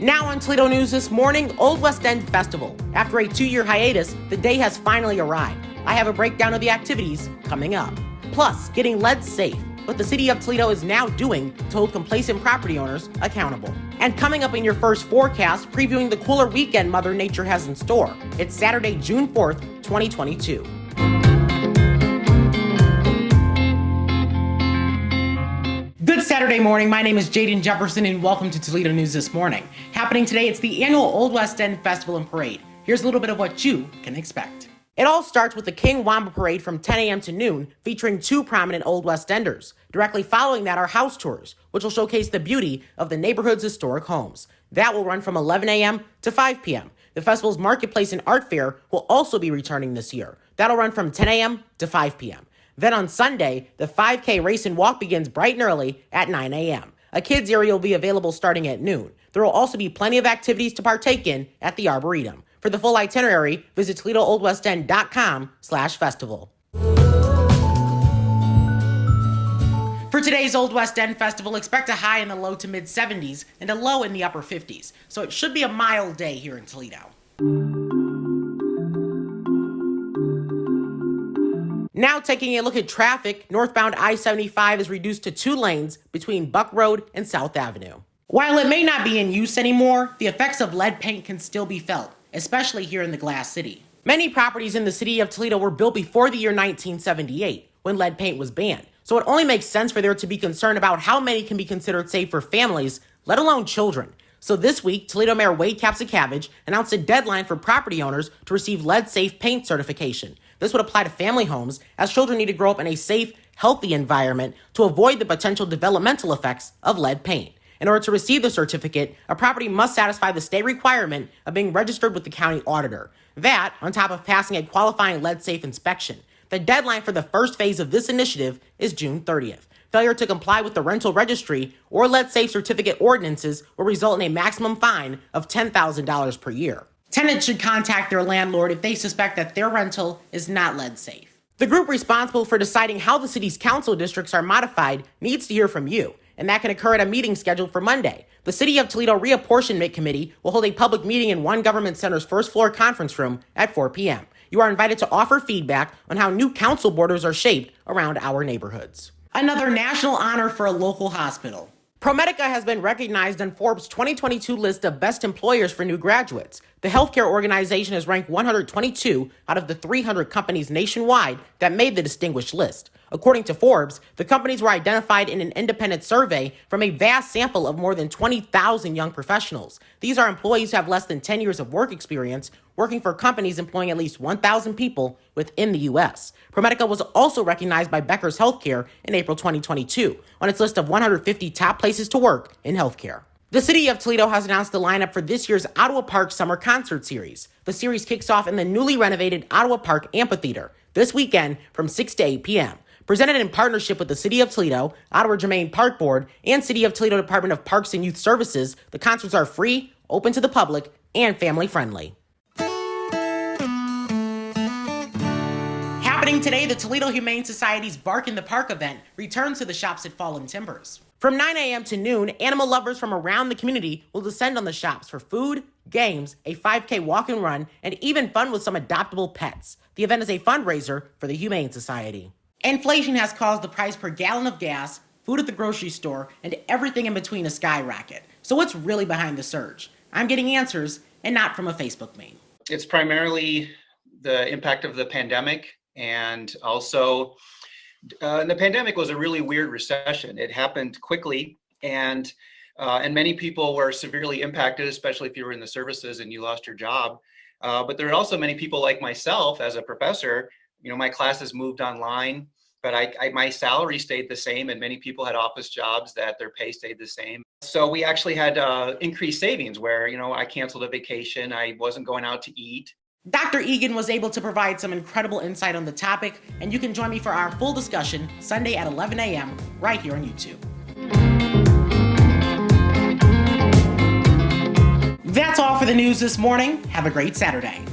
Now on Toledo News this morning, Old West End Festival. After a 2-year hiatus, the day has finally arrived. I have a breakdown of the activities coming up. Plus, getting lead safe, what the city of Toledo is now doing to hold complacent property owners accountable. And coming up in your first forecast, previewing the cooler weekend Mother Nature has in store. It's Saturday, June 4th, 2022. Good Saturday morning. My name is Jaden Jefferson and welcome to Toledo News this morning. Happening today, it's the annual Old West End Festival and Parade. Here's a little bit of what you can expect. It all starts with the King Wamba Parade from 10 a.m. to noon, featuring 2 prominent Old West Enders. Directly following that are house tours, which will showcase the beauty of the neighborhood's historic homes. That will run from 11 a.m. to 5 p.m. The festival's Marketplace and Art Fair will also be returning this year. That'll run from 10 a.m. to 5 p.m. Then on Sunday, the 5K race and walk begins bright and early at 9 a.m. A kids area will be available starting at noon. There will also be plenty of activities to partake in at the Arboretum. For the full itinerary, visit ToledoOldWestEnd.com/festival. For today's Old West End Festival, expect a high in the low to mid 70s and a low in the upper 50s. So it should be a mild day here in Toledo. Now taking a look at traffic, northbound I-75 is reduced to 2 lanes between Buck Road and South Avenue. While it may not be in use anymore, the effects of lead paint can still be felt, especially here in the Glass City. Many properties in the city of Toledo were built before the year 1978, when lead paint was banned. So it only makes sense for there to be concern about how many can be considered safe for families, let alone children. So this week, Toledo Mayor Wade Capsicavage announced a deadline for property owners to receive lead-safe paint certification. This would apply to family homes, as children need to grow up in a safe, healthy environment to avoid the potential developmental effects of lead paint. In order to receive the certificate, a property must satisfy the state requirement of being registered with the county auditor. That, on top of passing a qualifying lead-safe inspection. The deadline for the first phase of this initiative is June 30th. Failure to comply with the rental registry or lead-safe certificate ordinances will result in a maximum fine of $10,000 per year. Tenants should contact their landlord if they suspect that their rental is not lead safe. The group responsible for deciding how the city's council districts are modified needs to hear from you, and that can occur at a meeting scheduled for Monday. The City of Toledo Reapportionment Committee will hold a public meeting in One Government Center's first floor conference room at 4 p.m. You are invited to offer feedback on how new council borders are shaped around our neighborhoods. Another national honor for a local hospital. ProMedica has been recognized on Forbes' 2022 list of best employers for new graduates. The healthcare organization is ranked 122 out of the 300 companies nationwide that made the distinguished list. According to Forbes, the companies were identified in an independent survey from a vast sample of more than 20,000 young professionals. These are employees who have less than 10 years of work experience, working for companies employing at least 1,000 people within the U.S. ProMedica was also recognized by Becker's Healthcare in April 2022 on its list of 150 top places to work in healthcare. The City of Toledo has announced the lineup for this year's Ottawa Park Summer Concert Series. The series kicks off in the newly renovated Ottawa Park Amphitheater this weekend from 6 to 8 p.m. Presented in partnership with the City of Toledo, Ottawa Germain Park Board, and City of Toledo Department of Parks and Youth Services, the concerts are free, open to the public, and family-friendly. Happening today, the Toledo Humane Society's Bark in the Park event returns to the shops at Fallen Timbers. From 9 a.m. to noon, animal lovers from around the community will descend on the shops for food, games, a 5K walk and run, and even fun with some adoptable pets. The event is a fundraiser for the Humane Society. Inflation has caused the price per gallon of gas, food at the grocery store, and everything in between to skyrocket. So what's really behind the surge? I'm getting answers, and not from a Facebook meme. It's primarily the impact of the pandemic, and also the pandemic was a really weird recession. It happened quickly, and many people were severely impacted, especially if you were in the services and you lost your job. But there are also many people like myself as a professor. You know, my classes moved online, but my salary stayed the same, and many people had office jobs that their pay stayed the same. So we actually had increased savings where, you know, I canceled a vacation, I wasn't going out to eat. Dr. Egan was able to provide some incredible insight on the topic, and you can join me for our full discussion Sunday at 11 a.m. right here on YouTube. That's all for the news this morning. Have a great Saturday.